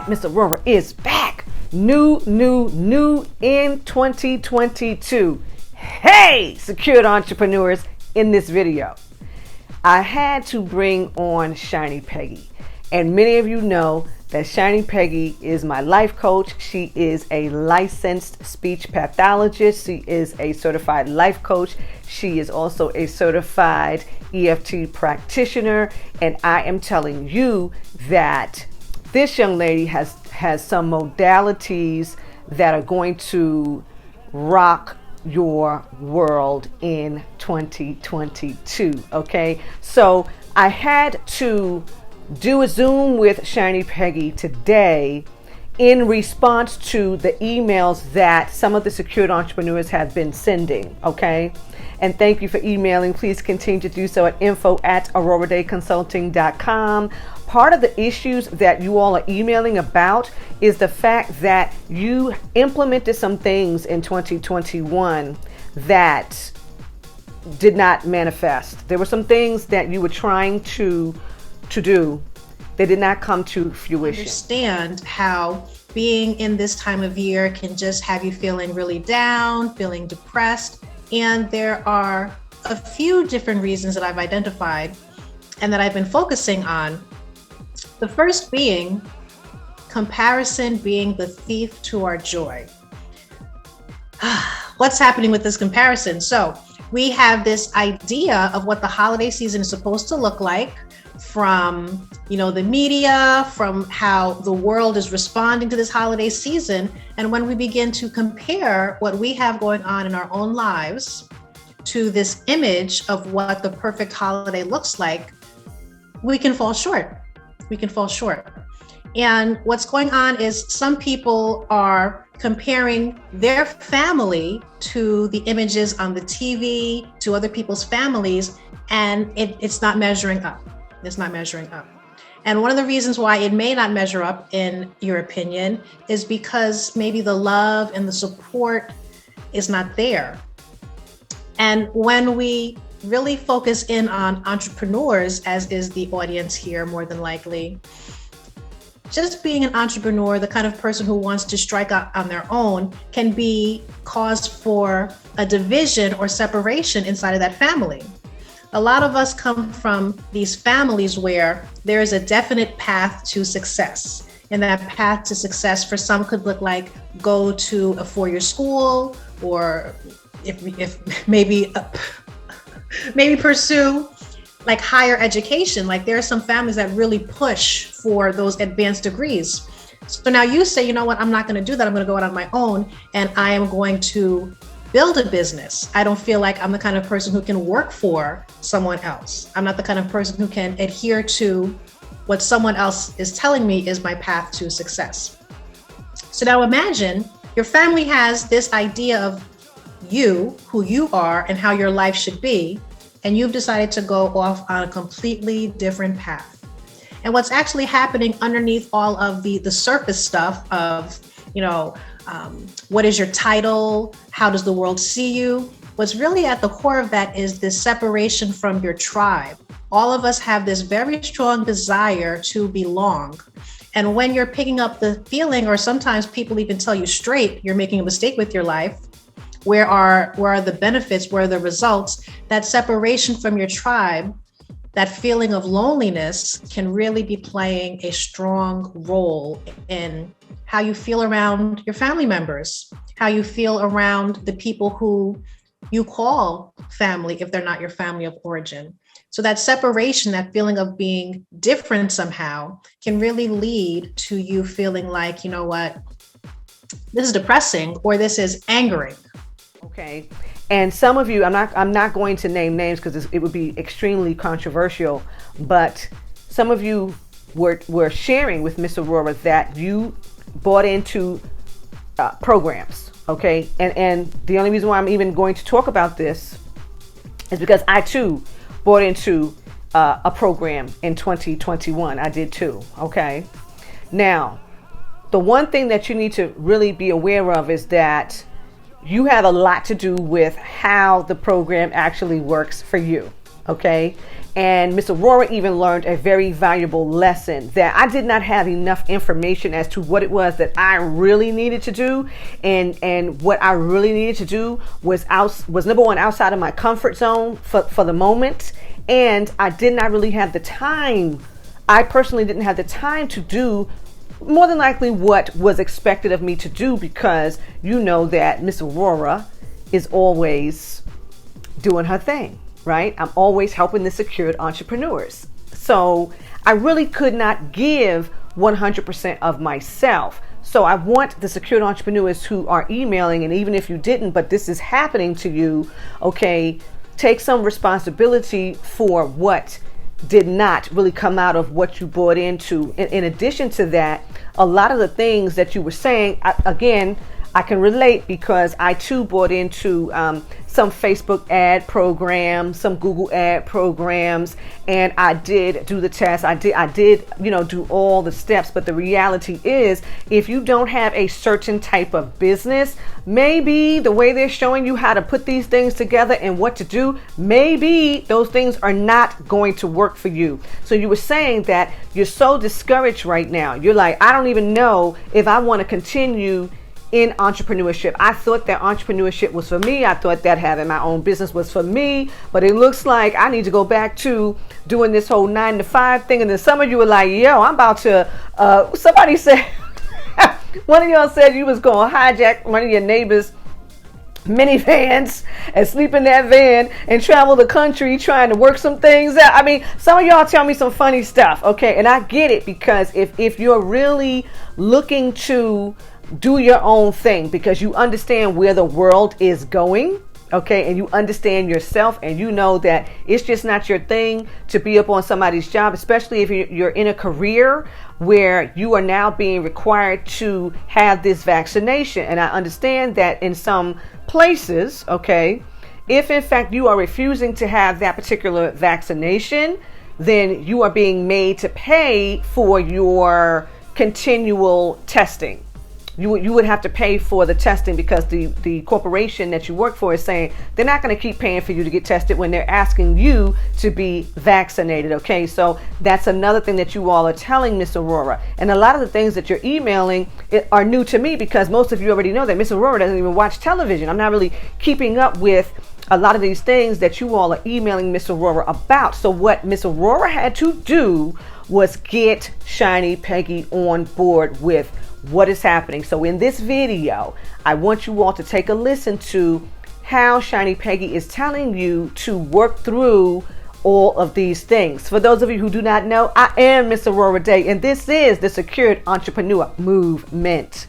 right, Miss Aurorah is back. New in 2022. Hey, secured entrepreneurs, in this video, I had to bring on Shiny Peggy. And many of you know that Shiny Peggy is my life coach. She is a licensed speech pathologist. She is a certified life coach. She is also a certified EFT practitioner. And I am telling you that this young lady has some modalities that are going to rock your world in 2022. Okay, so I had to do a Zoom with Shiny Peggy today in response to the emails that some of the secured entrepreneurs have been sending. Okay, and thank you for emailing. Please continue to do so at info@aurorahdayconsulting.com. Part of the issues that you all are emailing about is the fact that you implemented some things in 2021 that did not manifest. There were some things that you were trying to do. They did not come to fruition. Understand how being in this time of year can just have you feeling really down, feeling depressed. And there are a few different reasons that I've identified and that I've been focusing on. The first being comparison being the thief to our joy. What's happening with this comparison? So we have this idea of what the holiday season is supposed to look like from, the media, from how the world is responding to this holiday season. And when we begin to compare what we have going on in our own lives to this image of what the perfect holiday looks like, we can fall short. And what's going on is some people are comparing their family to the images on the TV, to other people's families, and it's not measuring up. It's not measuring up. And one of the reasons why it may not measure up, in your opinion, is because maybe the love and the support is not there. And when we really focus in on entrepreneurs, as is the audience here more than likely, just being an entrepreneur, the kind of person who wants to strike out on their own, can be cause for a division or separation inside of that family. A lot of us come from these families where there is a definite path to success. And that path to success for some could look like go to a four-year school, or if maybe pursue like higher education. Like there are some families that really push for those advanced degrees. So now you say, you know what, I'm not going to do that. I'm going to go out on my own and I am going to build a business. I don't feel like I'm the kind of person who can work for someone else. I'm not the kind of person who can adhere to what someone else is telling me is my path to success. So now imagine your family has this idea of you, who you are, and how your life should be, and you've decided to go off on a completely different path. And what's actually happening underneath all of the surface stuff of, what is your title? How does the world see you? What's really at the core of that is this separation from your tribe. All of us have this very strong desire to belong. And when you're picking up the feeling, or sometimes people even tell you straight, you're making a mistake with your life, where are the benefits, where are the results, that separation from your tribe, that feeling of loneliness can really be playing a strong role in how you feel around your family members, how you feel around the people who you call family if they're not your family of origin. So that separation, that feeling of being different somehow, can really lead to you feeling like, you know what, this is depressing, or this is angering. Okay. And some of you, I'm not going to name names because it would be extremely controversial, but some of you were sharing with Miss Aurorah that you bought into programs. Okay. And the only reason why I'm even going to talk about this is because I too bought into a program in 2021. I did too. Okay. Now, the one thing that you need to really be aware of is that you have a lot to do with how the program actually works for you. Okay. And Miss Aurorah even learned a very valuable lesson that I did not have enough information as to what it was that I really needed to do. And what I really needed to do was number one, outside of my comfort zone for the moment. And I did not really have the time. I personally didn't have the time to do more than likely what was expected of me to do, because you know that Miss Aurorah is always doing her thing. Right? I'm always helping the secured entrepreneurs. So I really could not give 100% of myself. So I want the secured entrepreneurs who are emailing, and even if you didn't, but this is happening to you, okay, take some responsibility for what did not really come out of what you bought into. In addition to that, a lot of the things that you were saying, I can relate, because I too bought into some Facebook ad programs, some Google ad programs, and I did do the test. I did, do all the steps. But the reality is, if you don't have a certain type of business, maybe the way they're showing you how to put these things together and what to do, maybe those things are not going to work for you. So you were saying that you're so discouraged right now. You're like, I don't even know if I want to continue in entrepreneurship. I thought that entrepreneurship was for me. I thought that having my own business was for me, but it looks like I need to go back to doing this whole 9-to-5 thing. And then some of you were like, yo, I'm about to, somebody said, one of y'all said you was going to hijack one of your neighbors' minivans and sleep in that van and travel the country trying to work some things out. I mean, some of y'all tell me some funny stuff. Okay. And I get it, because if you're really looking to do your own thing, because you understand where the world is going, okay, and you understand yourself, and you know that it's just not your thing to be up on somebody's job, especially if you're in a career where you are now being required to have this vaccination. And I understand that in some places, okay, if in fact you are refusing to have that particular vaccination, then you are being made to pay for your continual testing. You would have to pay for the testing, because the corporation that you work for is saying they're not going to keep paying for you to get tested when they're asking you to be vaccinated. Okay, so that's another thing that you all are telling Miss Aurorah. And a lot of the things that you're emailing are new to me, because most of you already know that Miss Aurorah doesn't even watch television. I'm not really keeping up with a lot of these things that you all are emailing Miss Aurorah about. So what Miss Aurorah had to do was get Shiny Peggy on board with what is happening. So in this video, I want you all to take a listen to how Shiny Peggy is telling you to work through all of these things. For those of you who do not know, I am Miss Aurorah Dey, and this is the Secured Entrepreneur Movement.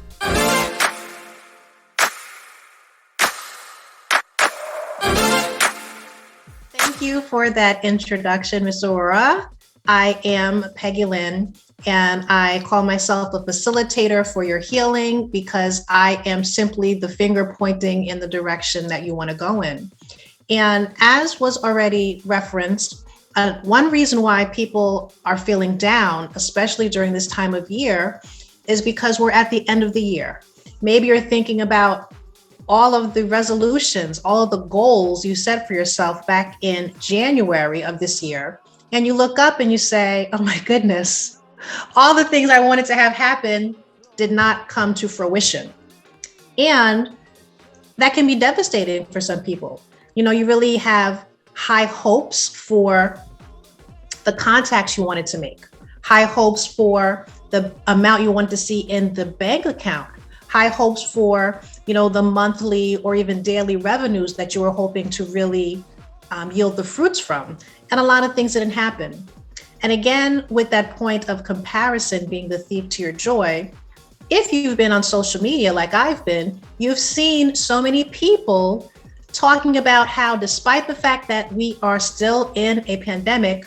Thank you for that introduction, Miss Aurorah. I am Peggy Lynn, and I call myself a facilitator for your healing, because I am simply the finger pointing in the direction that you want to go in. And as was already referenced, one reason why people are feeling down, especially during this time of year, is because we're at the end of the year. Maybe you're thinking about all of the resolutions, all of the goals you set for yourself back in January of this year. And you look up and you say, oh my goodness, all the things I wanted to have happen did not come to fruition. And that can be devastating for some people. You really have high hopes for the contacts you wanted to make, high hopes for the amount you want to see in the bank account, high hopes for, the monthly or even daily revenues that you were hoping to really yield the fruits from. And a lot of things didn't happen. And again, with that point of comparison being the thief to your joy, if you've been on social media like I've been, you've seen so many people talking about how, despite the fact that we are still in a pandemic,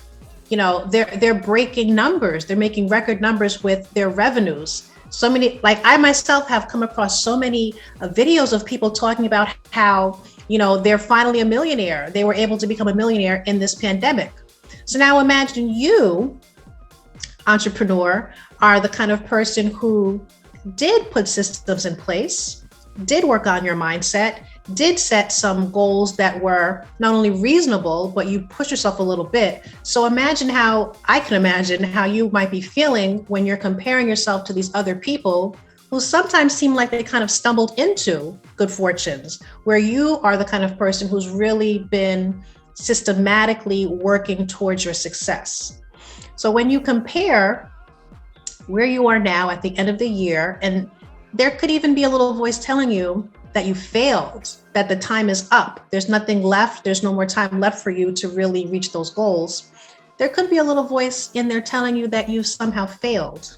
they're breaking numbers. They're making record numbers with their revenues. So many, like I myself have come across so many videos of people talking about how, they're finally a millionaire. They were able to become a millionaire in this pandemic. So now imagine you, entrepreneur, are the kind of person who did put systems in place, did work on your mindset, did set some goals that were not only reasonable, but you pushed yourself a little bit. So I can imagine how you might be feeling when you're comparing yourself to these other people who sometimes seem like they kind of stumbled into good fortunes, where you are the kind of person who's really been systematically working towards your success. So when you compare where you are now at the end of the year, and there could even be a little voice telling you that you failed, that the time is up, there's nothing left, there's no more time left for you to really reach those goals. There could be a little voice in there telling you that you somehow failed.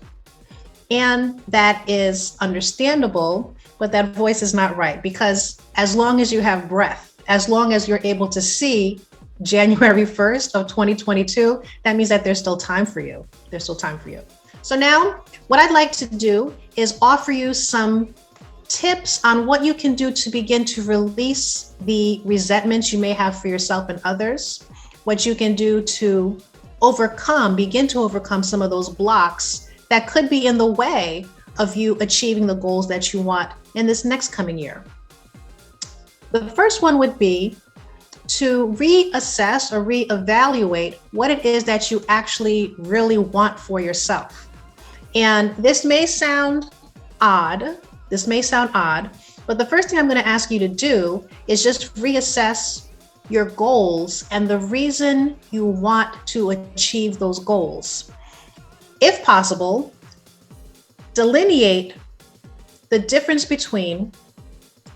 And that is understandable, but that voice is not right, because as long as you have breath, as long as you're able to see January 1st of 2022, that means that there's still time for you. There's still time for you. So now what I'd like to do is offer you some tips on what you can do to begin to release the resentments you may have for yourself and others, what you can do to begin to overcome some of those blocks that could be in the way of you achieving the goals that you want in this next coming year. The first one would be to reassess or reevaluate what it is that you actually really want for yourself. And this may sound odd, but the first thing I'm going to ask you to do is just reassess your goals and the reason you want to achieve those goals. If possible, delineate the difference between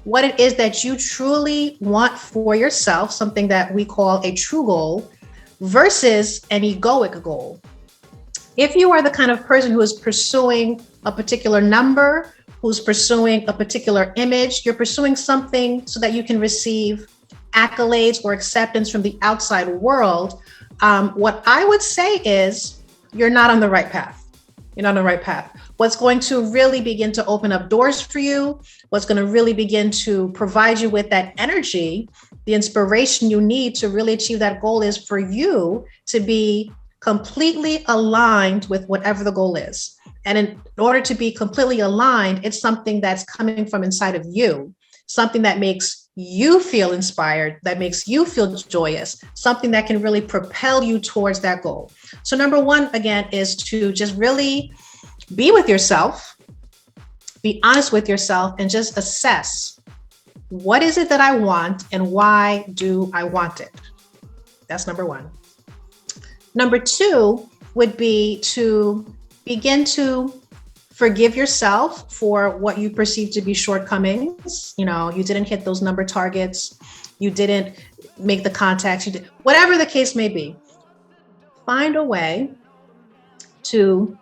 what it is that you truly want for yourself, something that we call a true goal, versus an egoic goal. If you are the kind of person who is pursuing a particular number, who's pursuing a particular image, you're pursuing something so that you can receive accolades or acceptance from the outside world, what I would say is you're not on the right path. You're not on the right path. What's going to really begin to open up doors for you, what's going to really begin to provide you with that energy, the inspiration you need to really achieve that goal, is for you to be completely aligned with whatever the goal is. And in order to be completely aligned, it's something that's coming from inside of you, something that makes you feel inspired, that makes you feel joyous, something that can really propel you towards that goal. So number one, again, is to just really be with yourself, be honest with yourself, and just assess, what is it that I want and why do I want it? That's number one. Number two would be to begin to forgive yourself for what you perceive to be shortcomings. You know, you didn't hit those number targets, you didn't make the contacts, you did, whatever the case may be. Find a way to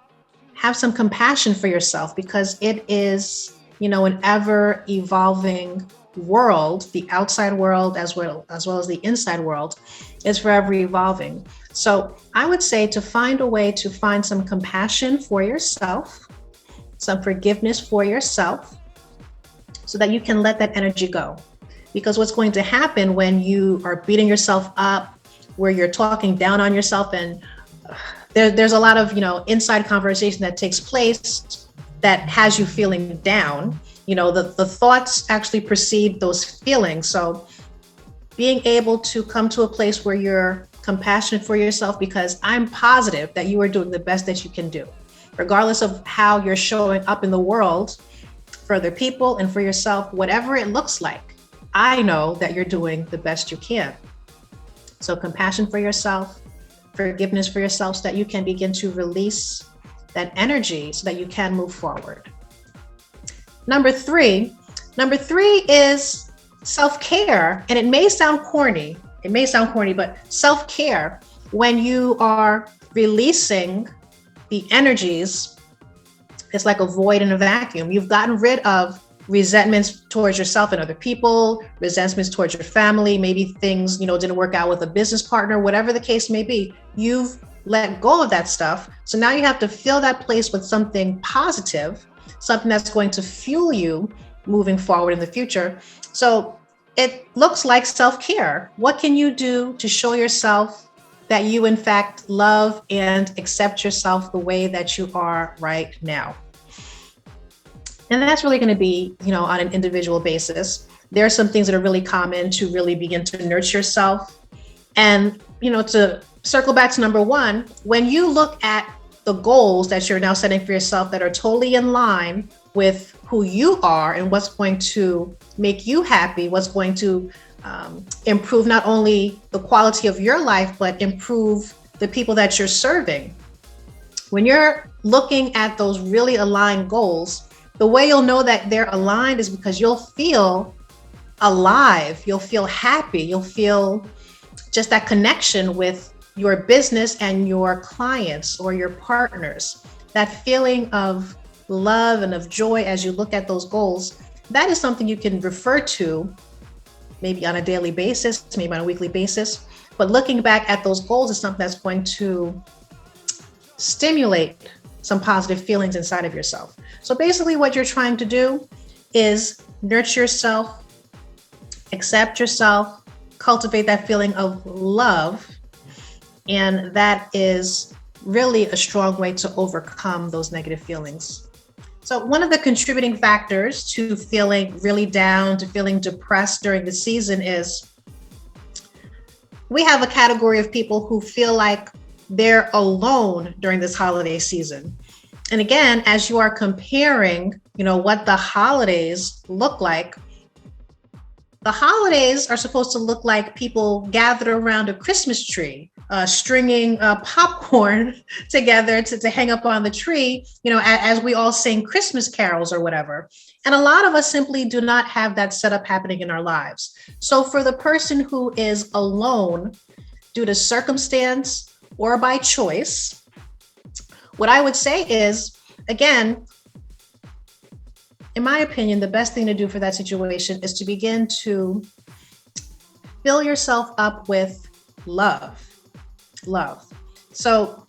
have some compassion for yourself, because it is, an ever evolving world. The outside world as well as the inside world is forever evolving. So I would say to find a way to find some compassion for yourself, some forgiveness for yourself, so that you can let that energy go. Because what's going to happen when you are beating yourself up, where you're talking down on yourself, and there's a lot of, inside conversation that takes place that has you feeling down. The thoughts actually precede those feelings. So being able to come to a place where you're compassionate for yourself, because I'm positive that you are doing the best that you can do, regardless of how you're showing up in the world for other people and for yourself, whatever it looks like. I know that you're doing the best you can. So compassion for yourself, forgiveness for yourself, so that you can begin to release that energy so that you can move forward. Number three is self-care. And it may sound corny, but self-care, when you are releasing the energies, it's like a void in a vacuum. You've gotten rid of resentments towards yourself and other people, resentments towards your family, maybe things, didn't work out with a business partner, whatever the case may be. You've let go of that stuff. So now you have to fill that place with something positive, something that's going to fuel you moving forward in the future. So it looks like self-care. What can you do to show yourself that you in fact love and accept yourself the way that you are right now? And that's really going to be, on an individual basis. there are some things that are really common to really begin to nurture yourself. And, to circle back to number one, when you look at the goals that you're now setting for yourself that are totally in line with who you are and what's going to make you happy, what's going to improve not only the quality of your life, but improve the people that you're serving. When you're looking at those really aligned goals, the way you'll know that they're aligned is because you'll feel alive, you'll feel happy, you'll feel just that connection with your business and your clients or your partners. That feeling of love and of joy as you look at those goals, that is something you can refer to maybe on a daily basis, maybe on a weekly basis. But looking back at those goals is something that's going to stimulate some positive feelings inside of yourself. So basically what you're trying to do is nurture yourself, accept yourself, cultivate that feeling of love. And that is really a strong way to overcome those negative feelings. So one of the contributing factors to feeling really down, to feeling depressed during the season is we have a category of people who feel like they're alone during this holiday season. And again, as you are comparing, what the holidays look like, the holidays are supposed to look like people gathered around a Christmas tree, stringing popcorn together to hang up on the tree, as we all sing Christmas carols or whatever. And a lot of us simply do not have that setup happening in our lives. So for the person who is alone due to circumstance or by choice, what I would say is, again, in my opinion, the best thing to do for that situation is to begin to fill yourself up with love. So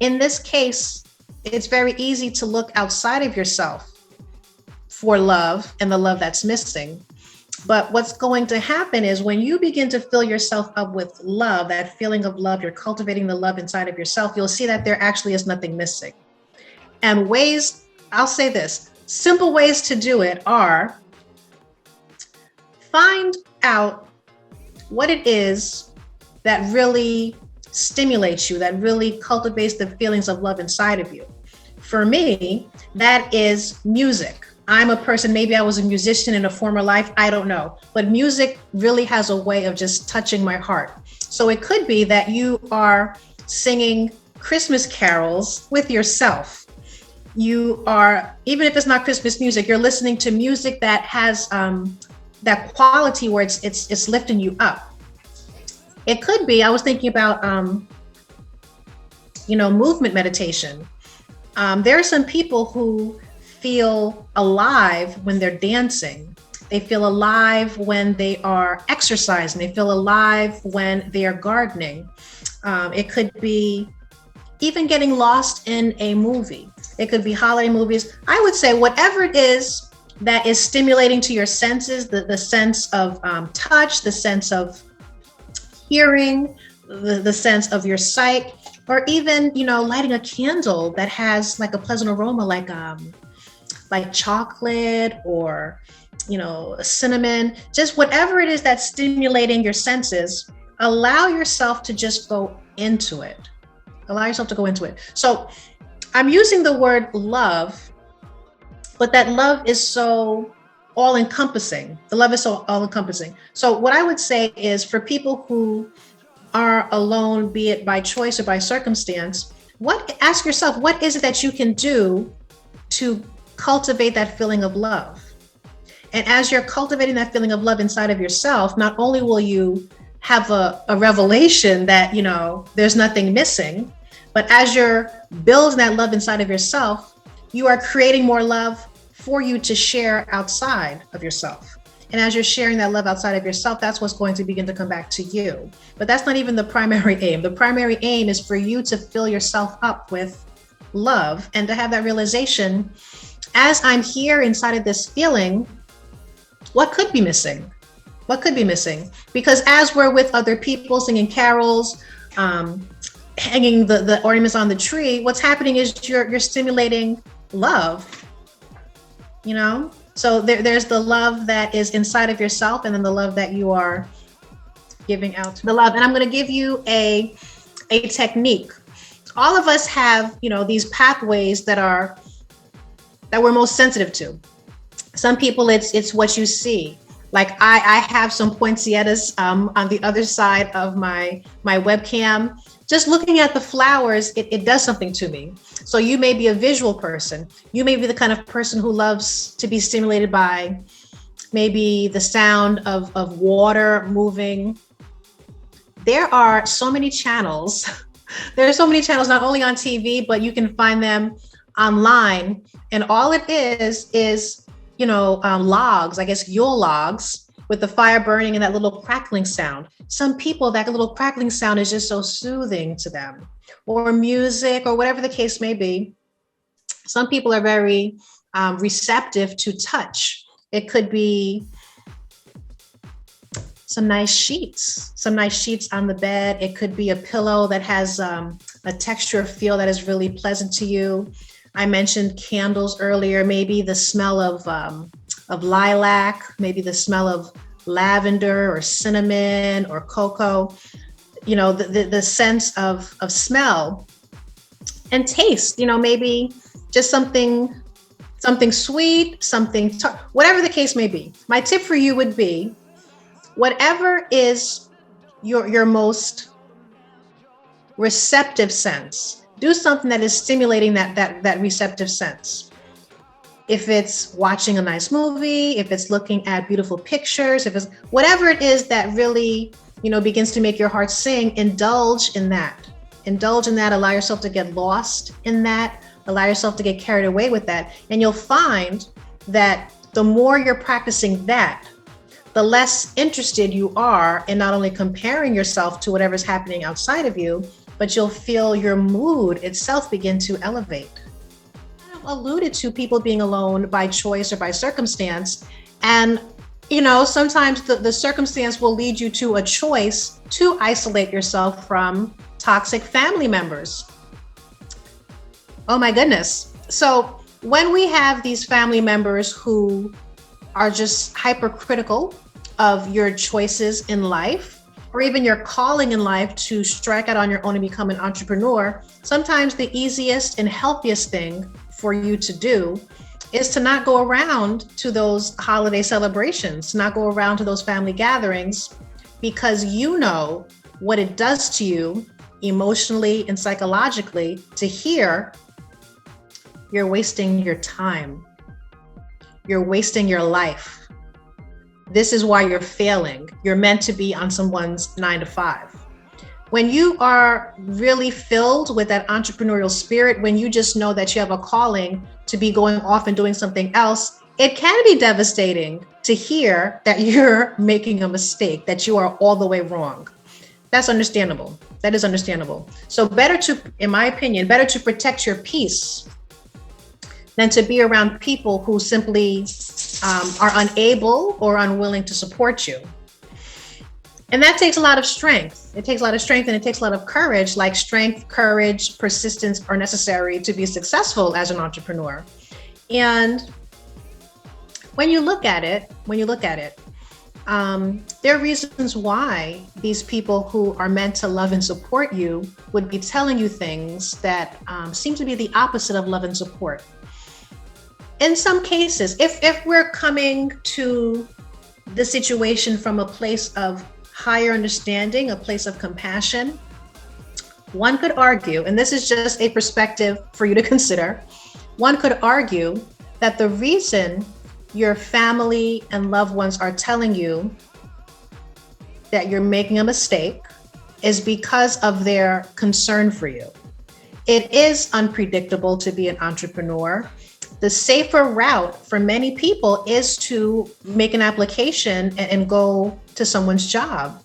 in this case, it's very easy to look outside of yourself for love and the love that's missing. But what's going to happen is when you begin to fill yourself up with love, that feeling of love, you're cultivating the love inside of yourself, you'll see that there actually is nothing missing. And I'll say this, simple ways to do it are find out what it is that really stimulates you, that really cultivates the feelings of love inside of you. For me, that is music. I'm a person, maybe I was a musician in a former life, I don't know. But music really has a way of just touching my heart. So it could be that you are singing Christmas carols with yourself. You are, even if it's not Christmas music, you're listening to music that has that quality where it's lifting you up. It could be, I was thinking about, movement meditation. There are some people who feel alive when they're dancing. They feel alive when they are exercising. They feel alive when they are gardening. It could be even getting lost in a movie. It could be holiday movies. I would say whatever it is that is stimulating to your senses, the sense of touch, the sense of hearing, the sense of your sight, or even, lighting a candle that has like a pleasant aroma, like chocolate or, cinnamon, just whatever it is that's stimulating your senses, allow yourself to just go into it. Allow yourself to go into it. So I'm using the word love, but that love is so all-encompassing. The love is so all-encompassing. So what I would say is for people who are alone, be it by choice or by circumstance, ask yourself, what is it that you can do to cultivate that feeling of love? And as you're cultivating that feeling of love inside of yourself, not only will you have a revelation that, there's nothing missing, but as you're building that love inside of yourself, you are creating more love for you to share outside of yourself. And as you're sharing that love outside of yourself, that's what's going to begin to come back to you. But that's not even the primary aim. The primary aim is for you to fill yourself up with love and to have that realization, as I'm here inside of this feeling, what could be missing? What could be missing? Because as we're with other people singing carols, hanging the ornaments on the tree, what's happening is you're stimulating love, So there's the love that is inside of yourself, and then the love that you are giving out to the love. And I'm going to give you a technique. All of us have, these pathways that we're most sensitive to. Some people, it's what you see. Like I have some poinsettias on the other side of my webcam. Just looking at the flowers, it does something to me. So you may be a visual person. You may be the kind of person who loves to be stimulated by maybe the sound of water moving. There are so many channels. There are so many channels, not only on TV, but you can find them online. And all it is, logs, I guess Yule logs, with the fire burning and that little crackling sound. Some people, that little crackling sound is just so soothing to them, or music, or whatever the case may be. Some people are very receptive to touch. It could be some nice sheets on the bed. It could be a pillow that has a texture feel that is really pleasant to you. I mentioned candles earlier, maybe the smell of lilac, maybe the smell of lavender or cinnamon or cocoa, the sense of smell and taste, maybe just something sweet, whatever the case may be. My tip for you would be, whatever is your most receptive sense, do something that is stimulating that receptive sense. If it's watching a nice movie, if it's looking at beautiful pictures, if it's whatever it is that really, begins to make your heart sing, indulge in that. Allow yourself to get lost in that. Allow yourself to get carried away with that. And you'll find that the more you're practicing that, the less interested you are in not only comparing yourself to whatever's happening outside of you, but you'll feel your mood itself begin to elevate. I've alluded to people being alone by choice or by circumstance. And, sometimes the circumstance will lead you to a choice to isolate yourself from toxic family members. Oh my goodness. So when we have these family members who are just hypercritical of your choices in life, or even your calling in life to strike out on your own and become an entrepreneur, sometimes the easiest and healthiest thing for you to do is to not go around to those holiday celebrations, to not go around to those family gatherings, because you know what it does to you emotionally and psychologically to hear you're wasting your time. You're wasting your life. This is why you're failing. You're meant to be on someone's 9 to 5. When you are really filled with that entrepreneurial spirit, when you just know that you have a calling to be going off and doing something else, it can be devastating to hear that you're making a mistake, that you are all the way wrong. That's understandable. That is understandable. So in my opinion, better to protect your peace than to be around people who simply are unable or unwilling to support you. And that takes a lot of strength. It takes a lot of strength and it takes a lot of courage. Like strength, courage, persistence are necessary to be successful as an entrepreneur. And when you look at it, there are reasons why these people who are meant to love and support you would be telling you things that seem to be the opposite of love and support. In some cases, if we're coming to the situation from a place of higher understanding, a place of compassion, one could argue, and this is just a perspective for you to consider, one could argue that the reason your family and loved ones are telling you that you're making a mistake is because of their concern for you. It is unpredictable to be an entrepreneur. The safer route for many people is to make an application and go to someone's job.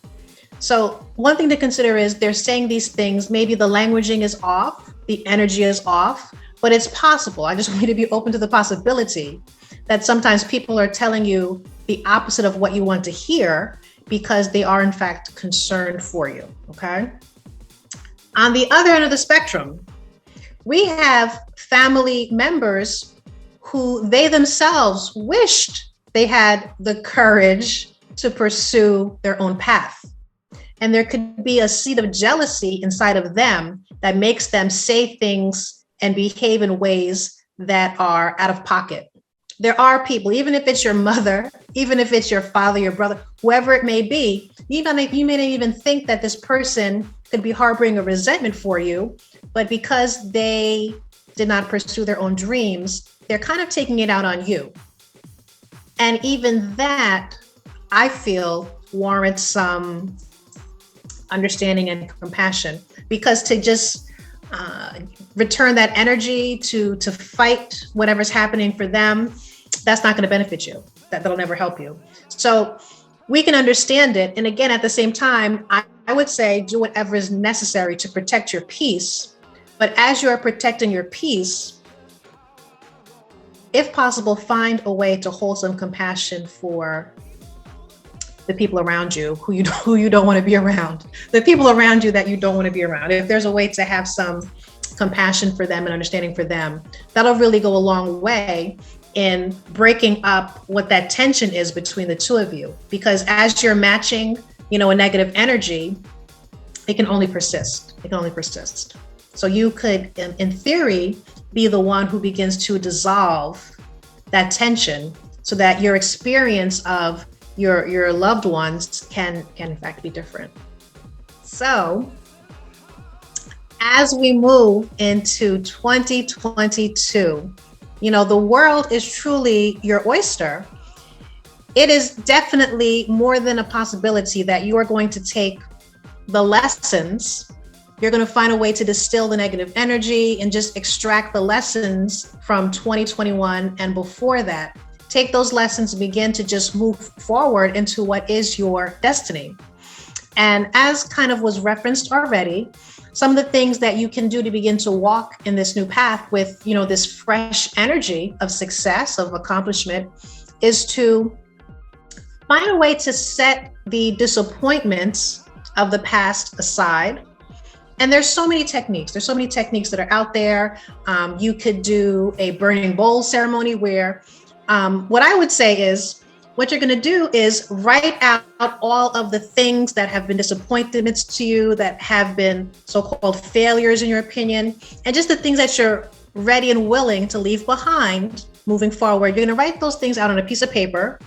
So one thing to consider is they're saying these things, maybe the languaging is off, the energy is off, but it's possible. I just want you to be open to the possibility that sometimes people are telling you the opposite of what you want to hear because they are in fact concerned for you, okay? On the other end of the spectrum, we have family members who they themselves wished they had the courage to pursue their own path. And there could be a seed of jealousy inside of them that makes them say things and behave in ways that are out of pocket. There are people, even if it's your mother, even if it's your father, your brother, whoever it may be, you may not even think that this person could be harboring a resentment for you, but because they did not pursue their own dreams, they're kind of taking it out on you. And even that, I feel, warrants some understanding and compassion, because to just return that energy to fight whatever's happening for them, that's not going to benefit you. That'll never help you. So we can understand it. And again, at the same time, I would say do whatever is necessary to protect your peace. But as you are protecting your peace, if possible, find a way to hold some compassion for the people around you who you don't want to be around, the people around you that you don't want to be around. If there's a way to have some compassion for them and understanding for them, that'll really go a long way in breaking up what that tension is between the two of you. Because as you're matching, a negative energy, it can only persist. It can only persist. So you could, in theory, be the one who begins to dissolve that tension so that your experience of your loved ones can in fact be different. So as we move into 2022, the world is truly your oyster. It is definitely more than a possibility that you are going to take the lessons, you're going to find a way to distill the negative energy and just extract the lessons from 2021 and before that. Take those lessons and begin to just move forward into what is your destiny. And as kind of was referenced already, some of the things that you can do to begin to walk in this new path with, this fresh energy of success, of accomplishment, is to find a way to set the disappointments of the past aside. And there's so many techniques. There's so many techniques that are out there. You could do a burning bowl ceremony where what I would say is what you're going to do is write out all of the things that have been disappointments to you, that have been so-called failures in your opinion, and just the things that you're ready and willing to leave behind moving forward. You're going to write those things out on a piece of paper,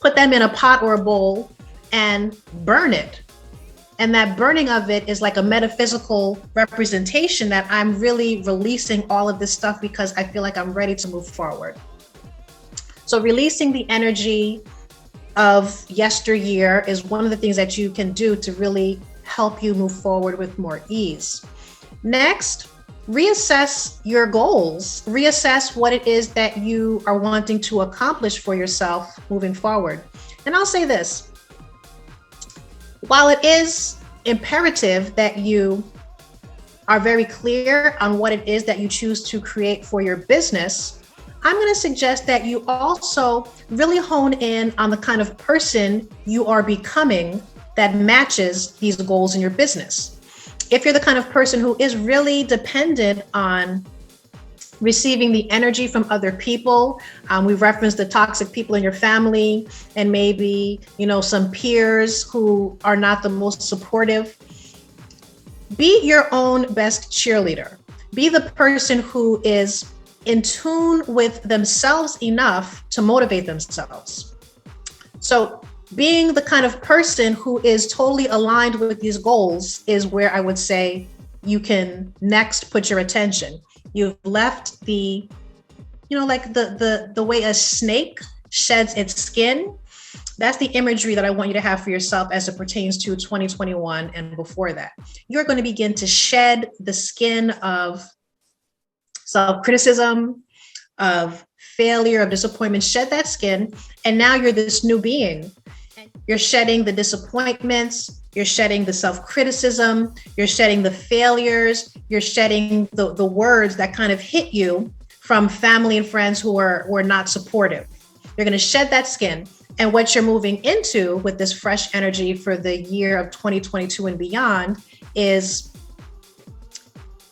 put them in a pot or a bowl, and burn it. And that burning of it is like a metaphysical representation that I'm really releasing all of this stuff because I feel like I'm ready to move forward. So releasing the energy of yesteryear is one of the things that you can do to really help you move forward with more ease. Next, reassess your goals. Reassess what it is that you are wanting to accomplish for yourself moving forward. And I'll say this, while it is imperative that you are very clear on what it is that you choose to create for your business, I'm going to suggest that you also really hone in on the kind of person you are becoming that matches these goals in your business. If you're the kind of person who is really dependent on receiving the energy from other people, we've referenced the toxic people in your family and maybe, some peers who are not the most supportive, be your own best cheerleader. Be the person who is in tune with themselves enough to motivate themselves. So being the kind of person who is totally aligned with these goals is where I would say you can next put your attention. You've left the, like the way a snake sheds its skin. That's the imagery that I want you to have for yourself as it pertains to 2021 and before that. You're going to begin to shed the skin of self-criticism, of failure, of disappointment. Shed that skin, and now you're this new being. You're shedding the disappointments, you're shedding the self-criticism, you're shedding the failures, you're shedding the words that kind of hit you from family and friends who are not supportive. You're going to shed that skin. And what you're moving into with this fresh energy for the year of 2022 and beyond is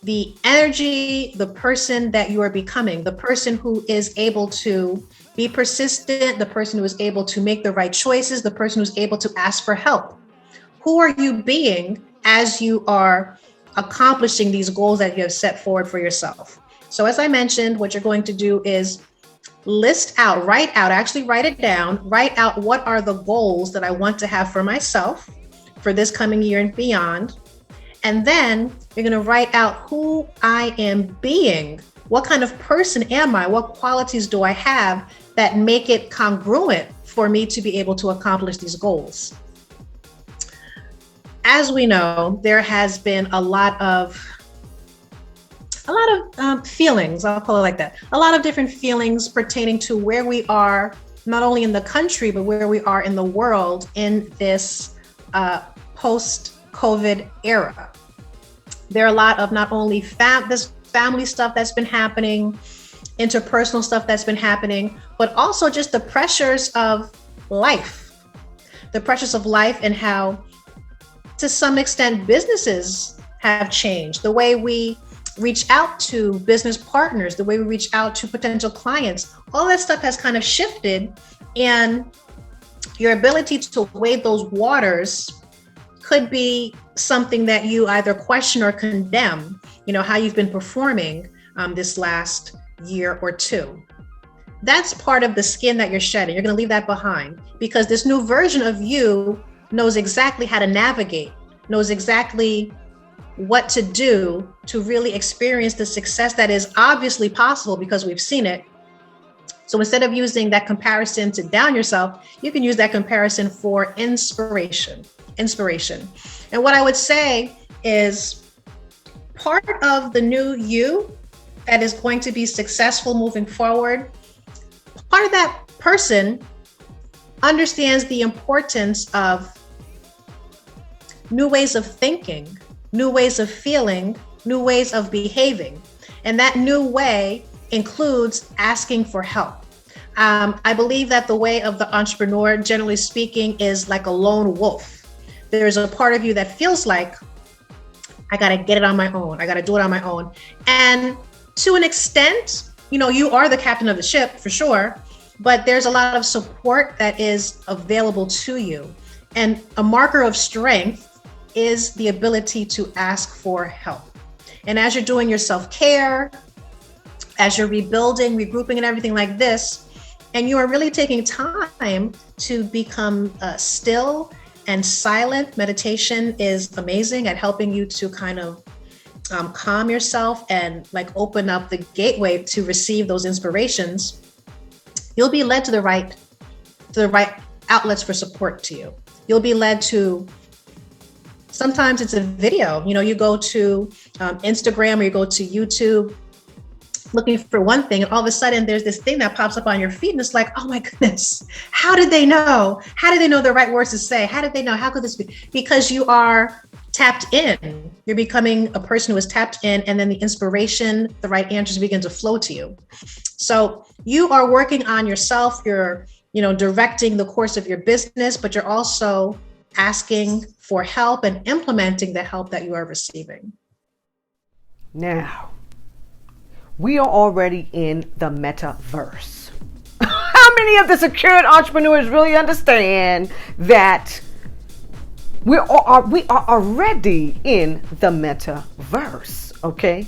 the energy, the person that you are becoming, the person who is able to be persistent, the person who is able to make the right choices, the person who's able to ask for help. Who are you being as you are accomplishing these goals that you have set forward for yourself? So as I mentioned, what you're going to do is write it down, write out what are the goals that I want to have for myself for this coming year and beyond. And then you're going to write out who I am being. What kind of person am I? What qualities do I have that make it congruent for me to be able to accomplish these goals? As we know, there has been a lot of feelings, I'll call it like that. A lot of different feelings pertaining to where we are, not only in the country, but where we are in the world in this post-COVID era. There are a lot of not only this family stuff that's been happening, interpersonal stuff that's been happening, but also just the pressures of life. The pressures of life and how, to some extent, businesses have changed. The way we reach out to business partners, the way we reach out to potential clients, all that stuff has kind of shifted, and your ability to wade those waters could be something that you either question or condemn, how you've been performing this last year or two. That's part of the skin that you're shedding. You're going to leave that behind because this new version of you knows exactly how to navigate, knows exactly what to do to really experience the success that is obviously possible because we've seen it. So instead of using that comparison to down yourself, you can use that comparison for inspiration. And what I would say is part of the new you that is going to be successful moving forward, part of that person understands the importance of new ways of thinking, new ways of feeling, new ways of behaving. And that new way includes asking for help. I believe that the way of the entrepreneur, generally speaking, is like a lone wolf. There's a part of you that feels like, I got to get it on my own. I got to do it on my own. And to an extent, you are the captain of the ship for sure, but there's a lot of support that is available to you. And a marker of strength is the ability to ask for help. And as you're doing your self-care, as you're rebuilding, regrouping, and everything like this, and you are really taking time to become still and silent, meditation is amazing at helping you to kind of calm yourself and open up the gateway to receive those inspirations. You'll be led to the right outlets for support to you. You'll be led to, sometimes it's a video. You go to Instagram or you go to YouTube looking for one thing, and all of a sudden there's this thing that pops up on your feed, and it's like, oh my goodness, how did they know? How did they know the right words to say? How did they know? How could this be? Because you are tapped in. You're becoming a person who is tapped in, and then the inspiration, the right answers begin to flow to you. So you are working on yourself. You're, directing the course of your business, but you're also asking for help and implementing the help that you are receiving. Now, we are already in the metaverse. How many of the secured entrepreneurs really understand that we are already in the metaverse, okay?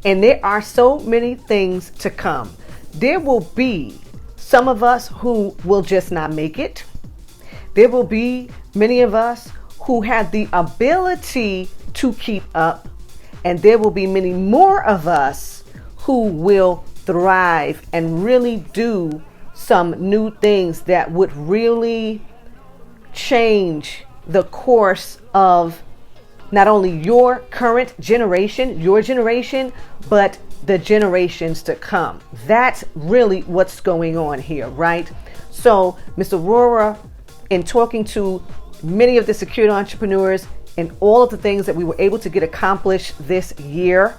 And there are so many things to come. There will be some of us who will just not make it. There will be many of us who have the ability to keep up. And there will be many more of us who will thrive and really do some new things that would really change the course of not only your current generation, your generation, but the generations to come. That's really what's going on here, right? So, Ms. Aurorah, in talking to many of the secured entrepreneurs and all of the things that we were able to get accomplished this year,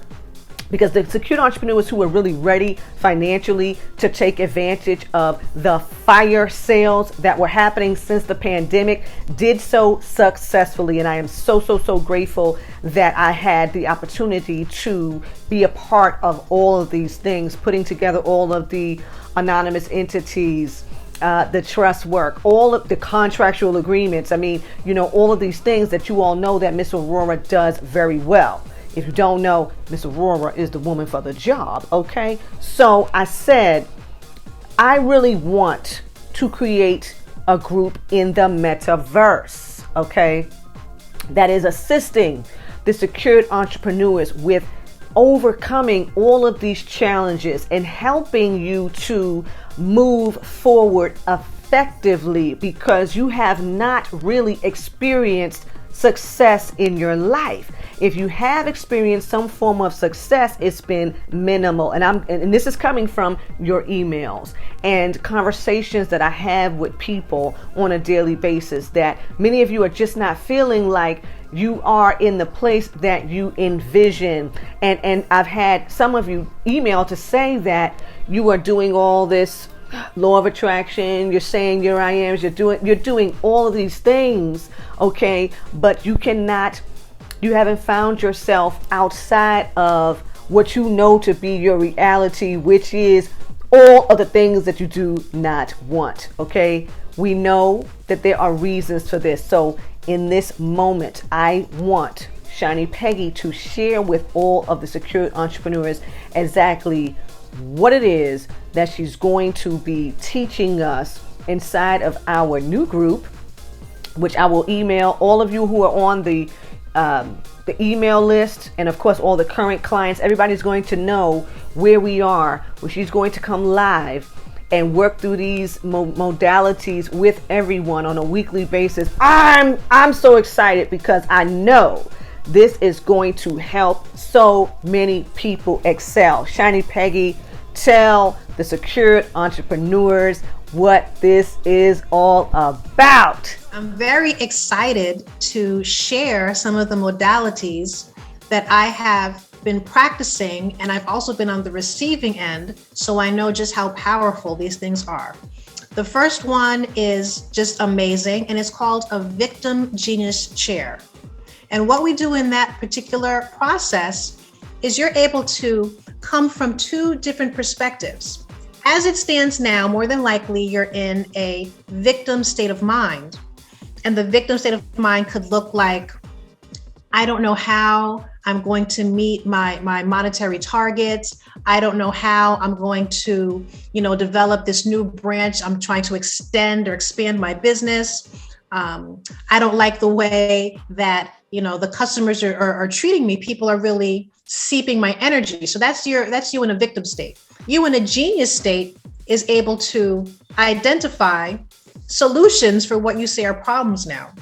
because the secured entrepreneurs who are really ready financially to take advantage of the fire sales that were happening since the pandemic did so successfully. And I am so grateful that I had the opportunity to be a part of all of these things, putting together all of the anonymous entities, the trust work, all of the contractual agreements. I mean, all of these things that you all know that Miss Aurorah does very well. If you don't know, Miss Aurorah is the woman for the job, okay? So I said, I really want to create a group in the metaverse, okay? That is assisting the secured entrepreneurs with overcoming all of these challenges and helping you to move forward effectively, because you have not really experienced success in your life. If you have experienced some form of success, it's been minimal. And this is coming from your emails and conversations that I have with people on a daily basis, that many of you are just not feeling like you are in the place that you envision. And I've had some of you email to say that you are doing all this law of attraction, you're saying your I ams, you're doing all of these things, okay, but you haven't found yourself outside of what you know to be your reality, which is all of the things that you do not want, okay? We know that there are reasons for this. So in this moment, I want Shiny Peggy to share with all of the secured entrepreneurs exactly what it is that she's going to be teaching us inside of our new group, which I will email all of you who are on the email list, and of course all the current clients. Everybody's going to know where we are, where she's going to come live and work through these modalities with everyone on a weekly basis. I'm so excited because I know this is going to help so many people excel. Shiny Peggy, tell the secured entrepreneurs what this is all about. I'm very excited to share some of the modalities that I have been practicing, and I've also been on the receiving end, so I know just how powerful these things are. The first one is just amazing, and it's called a victim genius chair. And what we do in that particular process is you're able to come from two different perspectives. As it stands now, more than likely you're in a victim state of mind. And the victim state of mind could look like, I don't know how I'm going to meet my monetary targets. I don't know how I'm going to, develop this new branch. I'm trying to extend or expand my business. I don't like the way that, the customers are treating me. People are really seeping my energy. So that's you in a victim state. You in a genius state is able to identify solutions for what you say are problems now.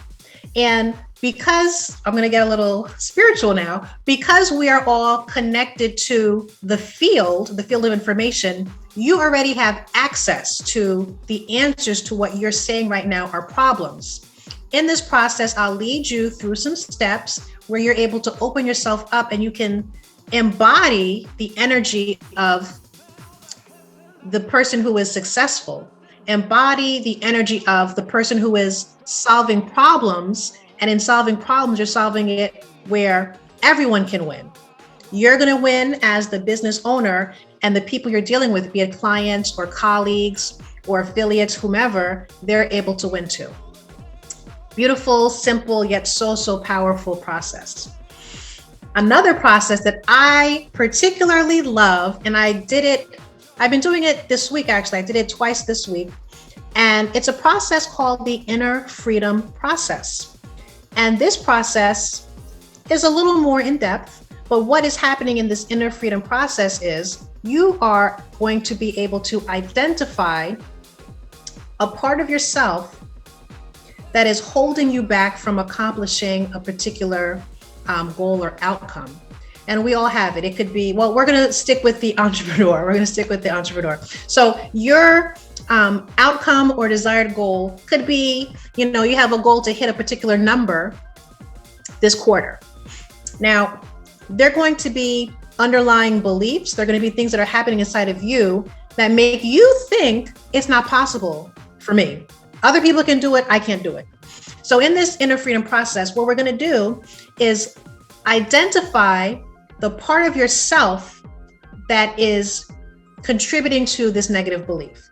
And because I'm going to get a little spiritual now, because we are all connected to the field of information, you already have access to the answers to what you're saying right now are problems. In this process, I'll lead you through some steps where you're able to open yourself up and you can embody the energy of the person who is successful, embody the energy of the person who is solving problems. And in solving problems, you're solving it where everyone can win. You're going to win as the business owner, and the people you're dealing with, be it clients or colleagues or affiliates, whomever, they're able to win too. Beautiful, simple, yet so powerful process. Another process that I particularly love, and I've been doing it this week, actually. I did it twice this week. And it's a process called the inner freedom process. And this process is a little more in depth, but what is happening in this inner freedom process is you are going to be able to identify a part of yourself that is holding you back from accomplishing a particular goal or outcome. And we all have it. It could be, we're going to stick with the entrepreneur. So your outcome or desired goal could be, you have a goal to hit a particular number this quarter. Now, there are going to be underlying beliefs. They're going to be things that are happening inside of you that make you think it's not possible for me. Other people can do it. I can't do it. So in this inner freedom process, what we're going to do is identify the part of yourself that is contributing to this negative belief.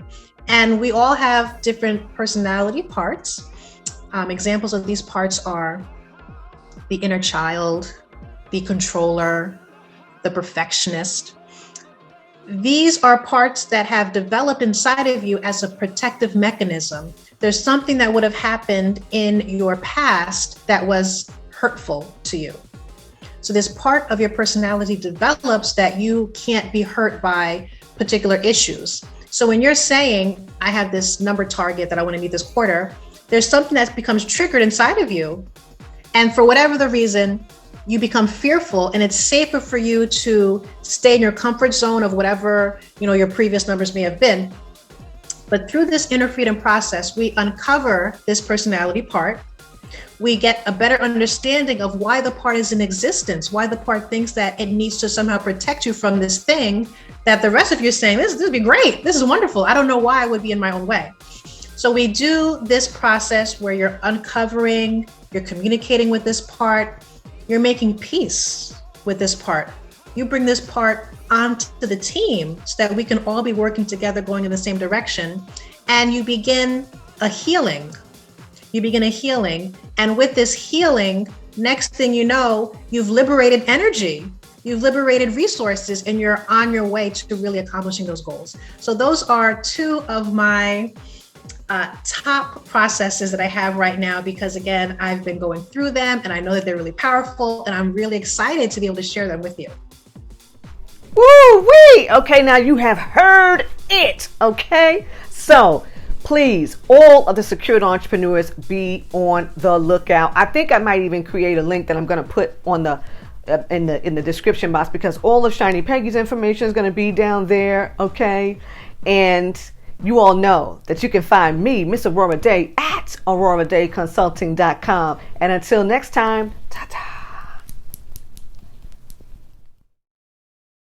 And we all have different personality parts. Examples of these parts are the inner child, the controller, the perfectionist. These are parts that have developed inside of you as a protective mechanism. There's something that would have happened in your past that was hurtful to you. So this part of your personality develops that you can't be hurt by particular issues. So when you're saying, I have this number target that I want to meet this quarter, there's something that becomes triggered inside of you. And for whatever the reason, you become fearful, and it's safer for you to stay in your comfort zone of whatever, your previous numbers may have been. But through this inner freedom process, we uncover this personality part. We get a better understanding of why the part is in existence, why the part thinks that it needs to somehow protect you from this thing that the rest of you is saying, this would be great. This is wonderful. I don't know why I would be in my own way. So we do this process where you're uncovering, you're communicating with this part, you're making peace with this part. You bring this part onto the team so that we can all be working together, going in the same direction. And you begin a healing. And with this healing, next thing you know, you've liberated energy, you've liberated resources, and you're on your way to really accomplishing those goals. So those are two of my top processes that I have right now, because again, I've been going through them and I know that they're really powerful, and I'm really excited to be able to share them with you. Woo-wee! Okay, now you have heard it, okay? So please, all of the secured entrepreneurs, be on the lookout. I think I might even create a link that I'm going to put on the in the description box, because all of Shiny Peggy's information is going to be down there, okay? And you all know that you can find me, Miss Aurorah Dey, at AurorahDayConsulting.com. And until next time, ta-ta.